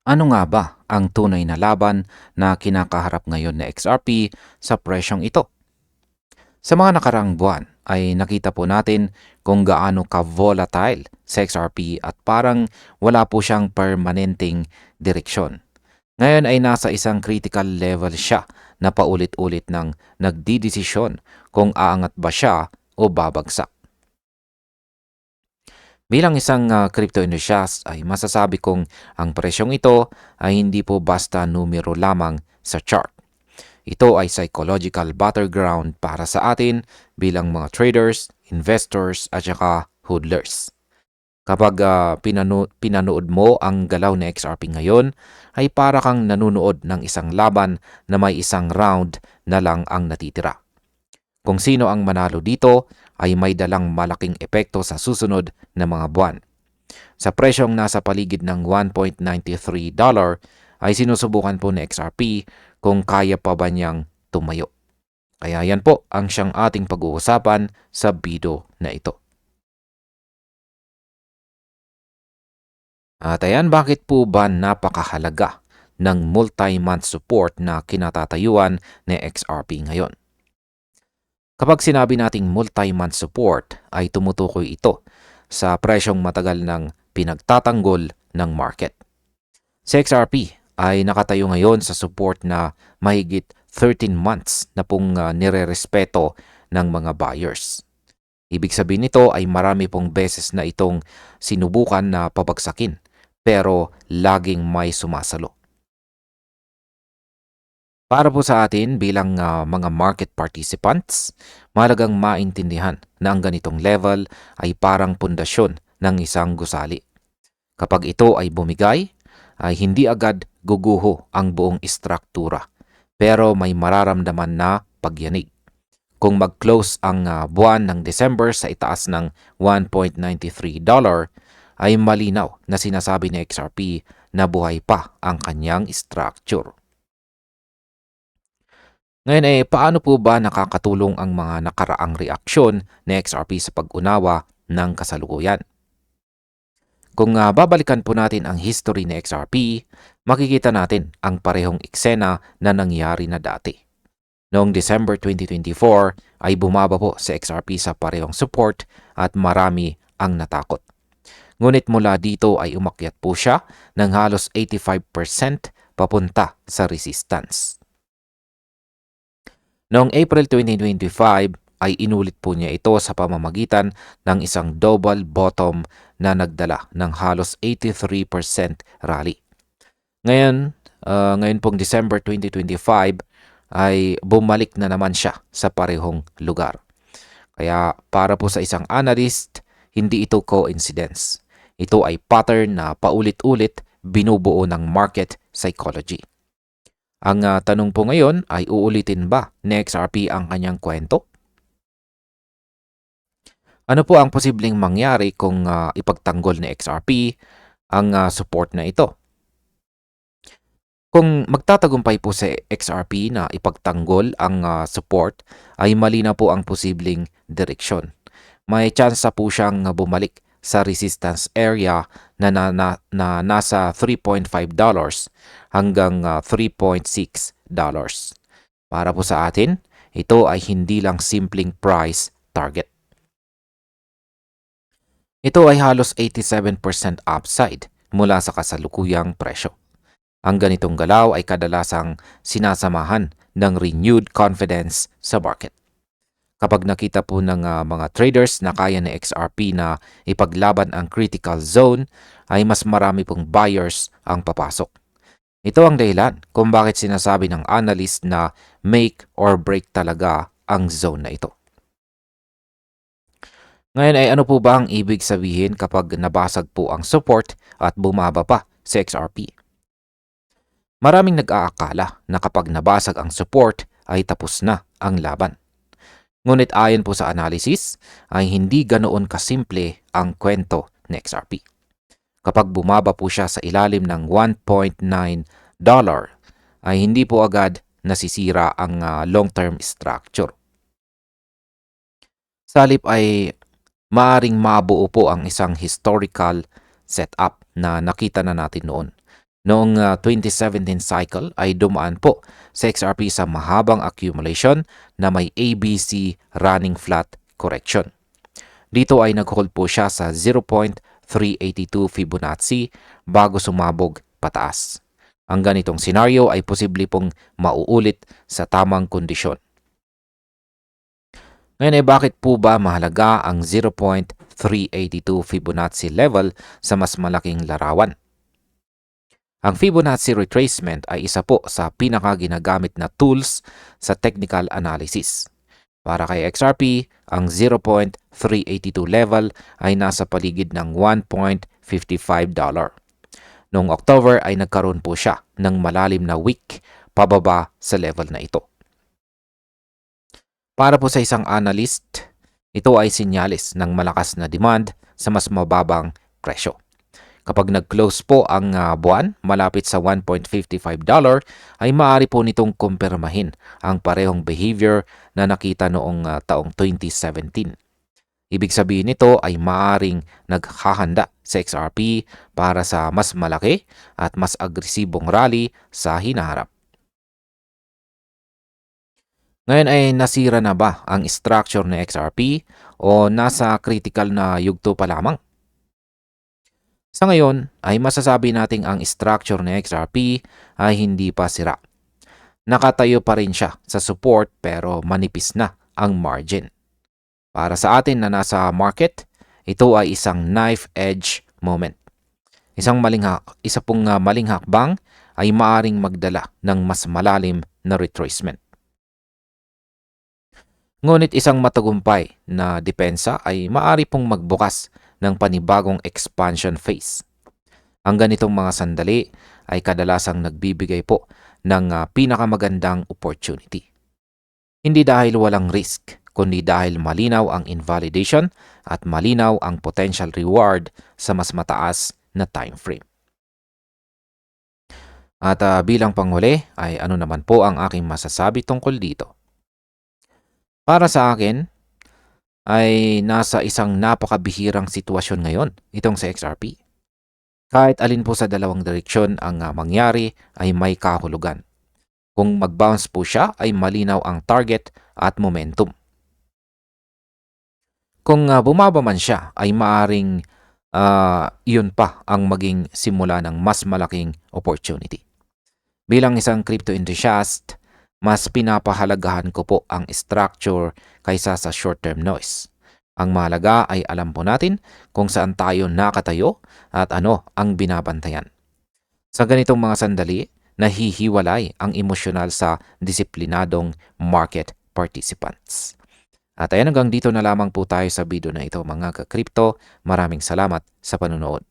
Ano nga ba ang tunay na laban na kinakaharap ngayon na XRP sa presyong ito? Sa mga nakarang buwan ay nakita po natin kung gaano ka-volatile sa XRP at parang wala po siyang permanenteng direksyon. Ngayon ay nasa isang critical level siya na paulit-ulit ng nagdidesisyon kung aangat ba siya o babagsak. Bilang isang crypto enthusiast ay masasabi kong ang presyong ito ay hindi po basta numero lamang sa chart. Ito ay psychological battleground para sa atin bilang mga traders, investors at saka hodlers. Kapag pinanood mo ang galaw na XRP ngayon, ay para kang nanunood ng isang laban na may isang round na lang ang natitira. Kung sino ang manalo dito ay may dalang malaking epekto sa susunod na mga buwan. Sa presyong nasa paligid ng $1.93 ay sinusubukan po ni XRP kung kaya pa ba niyang tumayo. Kaya yan po ang siyang ating pag-uusapan sa video na ito. At ayan, bakit po ba napakahalaga ng multi-month support na kinatatayuan ni XRP ngayon? Kapag sinabi nating multi-month support ay tumutukoy ito sa presyong matagal ng pinagtatanggol ng market. Sa XRP ay nakatayo ngayon sa support na mahigit 13 months na pong nirerespeto ng mga buyers. Ibig sabihin nito ay marami pong beses na itong sinubukan na pabagsakin pero laging may sumasalo. Para po sa atin bilang mga market participants, mahalagang maintindihan na ang ganitong level ay parang pundasyon ng isang gusali. Kapag ito ay bumigay, ay hindi agad guguho ang buong istruktura, pero may mararamdaman na pagyanig. Kung mag-close ang buwan ng December sa itaas ng $1.93, ay malinaw na sinasabi ni XRP na buhay pa ang kanyang structure. Ngayon paano po ba nakakatulong ang mga nakaraang reaksyon ni XRP sa pag-unawa ng kasalukuyan? Kung babalikan po natin ang history ni XRP, makikita natin ang parehong eksena na nangyari na dati. Noong December 2024 ay bumaba po sa XRP sa parehong support at marami ang natakot. Ngunit mula dito ay umakyat po siya ng halos 85% papunta sa resistance. Noong April 2025 ay inulit po niya ito sa pamamagitan ng isang double bottom na nagdala ng halos 83% rally. Ngayon pong December 2025 ay bumalik na naman siya sa parehong lugar. Kaya para po sa isang analyst, hindi ito coincidence. Ito ay pattern na paulit-ulit binubuo ng market psychology. Ang tanong po ngayon ay uulitin ba ni XRP ang kanyang kwento? Ano po ang posibleng mangyari kung ipagtanggol ni XRP ang support na ito? Kung magtatagumpay po sa XRP na ipagtanggol ang support, ay mali na po ang posibleng direksyon. May tsansa po siyang bumalik sa resistance area na nasa $3.5 hanggang $3.6. Para po sa atin, ito ay hindi lang simpleng price target. Ito ay halos 87% upside mula sa kasalukuyang presyo. Ang ganitong galaw ay kadalasang sinasamahan ng renewed confidence sa market. Kapag nakita po ng mga traders na kaya ni XRP na ipaglaban ang critical zone, ay mas marami pong buyers ang papasok. Ito ang dahilan kung bakit sinasabi ng analyst na make or break talaga ang zone na ito. Ngayon ay ano po ba ang ibig sabihin kapag nabasag po ang support at bumaba pa si XRP? Maraming nag-aakala na kapag nabasag ang support ay tapos na ang laban. Ngunit ayon po sa analysis ay hindi ganoon kasimple ang kwento ni XRP. Kapag bumaba po siya sa ilalim ng $1.9 ay hindi po agad nasisira ang long-term structure. Sa halip ay maaring mabuo po ang isang historical setup na nakita na natin noon. Noong 2017 cycle ay dumaan po sa XRP sa mahabang accumulation na may ABC running flat correction. Dito ay nag-hold po siya sa 0.382 Fibonacci bago sumabog pataas. Ang ganitong senaryo ay posible pong mauulit sa tamang kondisyon. Ngayon ay bakit po ba mahalaga ang 0.382 Fibonacci level sa mas malaking larawan? Ang Fibonacci retracement ay isa po sa pinakaginagamit na tools sa technical analysis. Para kay XRP, ang 0.382 level ay nasa paligid ng $1.55. Noong October ay nagkaroon po siya ng malalim na wick pababa sa level na ito. Para po sa isang analyst, ito ay sinyalis ng malakas na demand sa mas mababang presyo. Kapag nag-close po ang buwan malapit sa $1.55 ay maaari po nitong kumpirmahin ang parehong behavior na nakita noong taong 2017. Ibig sabihin nito ay maaring naghahanda sa XRP para sa mas malaki at mas agresibong rally sa hinaharap. Ngayon ay nasira na ba ang structure ng XRP o nasa critical na yugto pa lamang? Sa ngayon ay masasabi nating ang structure ng XRP ay hindi pa sira. Nakatayo pa rin siya sa support pero manipis na ang margin. Para sa atin na nasa market, ito ay isang knife edge moment. Isa pong maling hakbang ay maaring magdala ng mas malalim na retracement. Ngunit isang matagumpay na depensa ay maaari pong magbukas ng panibagong expansion phase. Ang ganitong mga sandali ay kadalasang nagbibigay po ng pinakamagandang opportunity. Hindi dahil walang risk, kundi dahil malinaw ang invalidation at malinaw ang potential reward sa mas mataas na time frame. At bilang panghuli ay ano naman po ang aking masasabi tungkol dito? Para sa akin, ay nasa isang napakabihirang sitwasyon ngayon itong sa XRP. Kahit alin po sa dalawang direksyon ang mangyari ay may kahulugan. Kung mag-bounce po siya ay malinaw ang target at momentum. Kung bumaba man siya ay maaring iyon pa ang maging simula ng mas malaking opportunity. Bilang isang crypto enthusiast, mas pinapahalagahan ko po ang structure kaysa sa short-term noise. Ang mahalaga ay alam po natin kung saan tayo nakatayo at ano ang binabantayan. Sa ganitong mga sandali, nahihiwalay ang emosyonal sa disiplinadong market participants. At ayan, hanggang dito na lamang po tayo sa video na ito mga ka-crypto. Maraming salamat sa panunood.